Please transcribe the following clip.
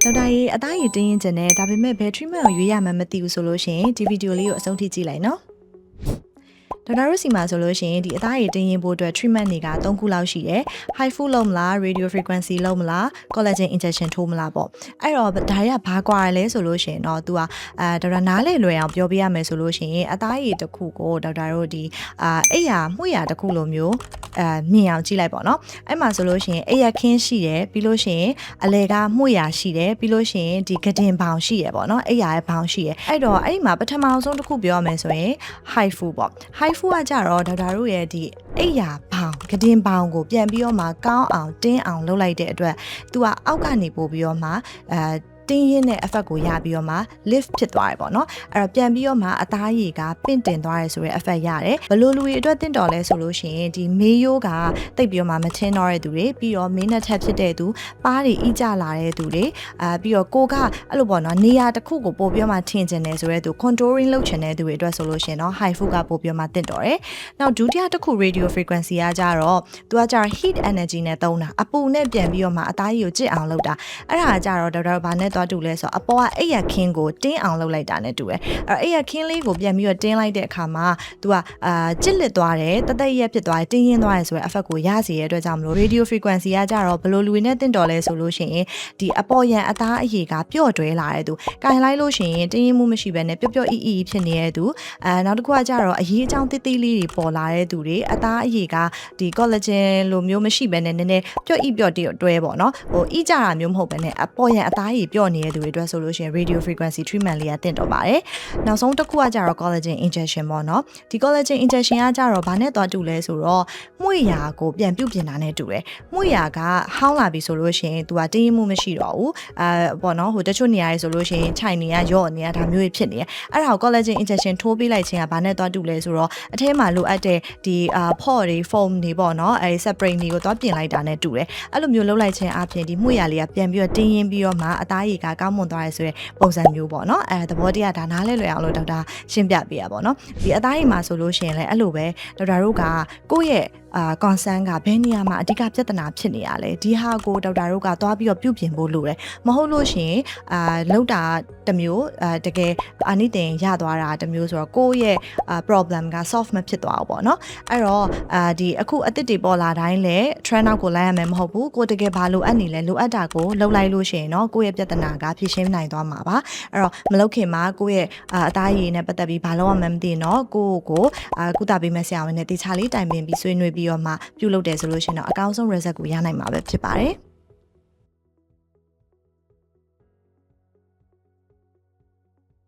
ဒေါက်တာရေအသားရည်တင်းရင်ကျင်တယ်ဒါပေမဲ့ဘယ် treatment ကိုရွေးရမှန်းမသိဘူးဆိုလို့ရှိရင်ဒီဗီဒီယိုလေးကိုအဆုံးထိကြည့်လိုက်နော်ဒေါက်တာတို့စီမှာဆိုလို့ရှိရင်ဒီအသားရည်တင်းရင်ဖို့အတွက် treatment တွေက3ခုလောက်ရှိတယ် high food လုပ်မလား radio frequency လုပ်မလား collagen injection ထိုးမလားပေါ့အဲ့တော့ဒါတွေကဘာကွာလဲဆိုလို့ရှိရင်တော့ तू ကဒေါက်တာနားလေလွယ်အောင်ပြောပြရမယ်ဆိုလို့ရှိရင်အသားရည်တစ်ခုကိုဒေါက်တာတို့ဒီအိယာမှုရတစ်ခုလိုမျိုးမြင်အောင်ကြည့်လိုက်ပေါ့နော်အဲ့မှာဆိုလို့ရှိရင်အိယာခင်းရှိတယ်ပြီးလို့ရှိရင်အလဲကမှုရရှိတယ်ပြီးလို့ရှိရင်ဒီကတင်ဘောင်ရှိရပေါ့နော်အိယာရဲ့ဘောင်ရှိရအဲ့တော့အဲ့ဒီမှာပထမဆုံးတစ်ခုပြောရမယ်ဆိုရင် high food ပေါ့ high food ကကြတော့ဒေါက်တာတို့ရဲ့ဒီအိယာဘောင်ကတင်ဘောင်ကိုပြန်ပြီးတော့မှကောင်းအောင်တင်းအောင်လုပ်လိုက်တဲ့အတွက် तू ကအောက်ကနေပို့ပြီးတော့မှတင်းရင်းတဲ့ effect ကိုရပြီးတော့မှ lift ဖြစ်သွားတယ်ပေါ့နော်အဲ့တော့ပြန်ပြီးတော့မှအသားရည်ကပင့်တင်သွားရဲဆိုတဲ့ effect ရတယ်ဘလို့လူတွေအတွက်တင့်တော်လဲဆိုလို့ရှိရင်ဒီမေးရိုးကတိတ်ပြီးတော့မှမချင်းတော့တဲ့သူတွေပြီးတော့မင်းနဲ့ထက်ဖြစ်တဲ့သူပါးတွေအီးကြလာတဲ့သူတွေပြီးတော့ကိုကအဲ့လိုပေါ့နော်နေရာတစ်ခုကိုပို့ပြီးတော့မှထင်ကျင်တယ်ဆိုတဲ့သူ contouring လုပ်ချင်တဲ့သူတွေအတွက်ဆိုလို့ရှိရင်တော့ high food ကပို့ပြီးတော့မှတင့်တော်တယ်နောက်ဒုတိယတစ်ခု radio frequency ကကြတော့ तू ကကြတော့ heat energy နဲ့သုံးတာအပူနဲ့ပြန်ပြီးတော့မှအသားရည်ကိုကြစ်အောင်လုပ်တာအဲ့ဒါကကြတော့ဒေါက်တာဘာနဲ့သွားတူလဲဆိုတော့အပေါ်ကအိယာခင်းကိုတင်းအောင်လုပ်လိုက်တာနဲ့တူတယ်အဲ့အိယာခင်းလေးကိုပြန်ပြီးတော့တင်းလိုက်တဲ့အခါမှာ तू ကကြစ်လက်သွားတယ်တသက်ရက်ဖြစ်သွားတယ်တင်းရင်းသွားတယ်ဆိုတဲ့ effect ကိုရစေရတဲ့အတွက်ကြောင့်မလို့ radio frequency ကကြတော့ဘလို့လူတွေနဲ့တင့်တော်လဲဆိုလို့ရှိရင်ဒီအပေါ်ရန်အသားအရည်ကပျော့တွဲလာတဲ့သူကင်လိုက်လို့ရှိရင်တင်းရင်းမှုမရှိဘဲနဲ့ပျော့ပျော့အီအီဖြစ်နေတဲ့သူနောက်တစ်ခုကကြတော့အရည်အကြောင်းတိတိလေးတွေပေါ်လာတဲ့သူတွေအသားအရည်ကဒီ collagen လိုမျိုးမရှိဘဲနဲ့နည်းနည်းပျော့အီပျော့တွဲပေါ့နော်ဟိုအီကြတာမျိုးမဟုတ်ဘဲနဲ့အပေါ်ရန်အသားအရည်ပျော့နေတဲ့သူတွေအတွက်ဆိုလို့ရှိရင် radio frequency treatment လေးကတင့်တော်ပါတယ်နောက်ဆုံးတစ်ခုကကြတော့ collagen injection ပေါ့နော်ဒီ collagen injection ကကြတော့ဘာနဲ့သွားတူလဲဆိုတော့မှုရာကိုပြန်ပြုတ်ပြင်တာနဲ့တူတယ်မှုရာကဟောင်းလာပြီဆိုလို့ရှိရင် तू ကတင်းရင်မှုမရှိတော့ဘူးပေါ့နော်ဟိုတချို့နေရာတွေဆိုလို့ရှိရင်ခြိုင်နေရရော့နေရဒါမျိုးတွေဖြစ်နေတယ်အဲ့ဒါကို collagen injection ထိုးပေးလိုက်ခြင်းကဘာနဲ့သွားတူလဲဆိုတော့အထဲမှာလိုအပ်တဲ့ဒီpore တွေ foam တွေပေါ့နော်အဲ separate တွေကိုသွားပြင်လိုက်တာနဲ့တူတယ်အဲ့လိုမျိုးလုပ်လိုက်ခြင်းအပြင်ဒီမှုရာလေးကပြန်ပြီးတော့တင်းရင်ပြီးတော့မှအသားရည်ကကောင်းမွန်သွားရဲဆိုတဲ့ပုံစံမျိုးပေါ့နော်သဘောတရားဒါနားလဲလွယ်အောင်လို့ဒေါက်တာရှင်းပြပေးရပါတော့ဒီအသားရည်မှာဆိုလို့ရှိရင်လည်းအဲ့လိုပဲဒေါက်တာတို့ကကိုယ့်ရဲ့concern ကဘယ်နေရာမှာအဓိကပြဿနာဖြစ်နေရလဲဒီဟာကိုဒေါက်တာတို့ကသွားပြီးတော့ပြုပြင်ဖို့လိုတယ်မဟုတ်လို့ရှိရင်လောက်တာတစ်မျိုးတကယ်အာနိသင်ရသွားတာတစ်မျိုးဆိုတော့ကိုယ့်ရဲ့ problem က solve မဖြစ်သွားဘူးပေါ့နော်အဲ့တော့ဒီအခုအသစ်တွေပေါ်လာတိုင်းလဲ trend နောက်ကိုလိုက်ရမယ်မဟုတ်ဘူးကိုတကယ်ဘာလိုအပ်နေလဲလိုအပ်တာကိုလုပ်လိုက်လို့ရှိရင်တော့ကိုယ့်ရဲ့ပြဿနာကဖြေရှင်းနိုင်သွားမှာပါအဲ့တော့မလုပ်ခင်မှာကိုယ့်ရဲ့အသားရည်နဲ့ပတ်သက်ပြီးဘာလို့မှမသိတော့ကိုကုသပေးမဲ့ဆရာဝန်နဲ့တေချာလေးတိုင်ပင်ပြီးဆွေးနွေးပြီးတော့မှပြုလုပ်တယ်ဆိုလို့ရှိရင်တော့အကောင်းဆုံး result ကိုရနိုင်မှာပဲဖြစ်ပါတယ်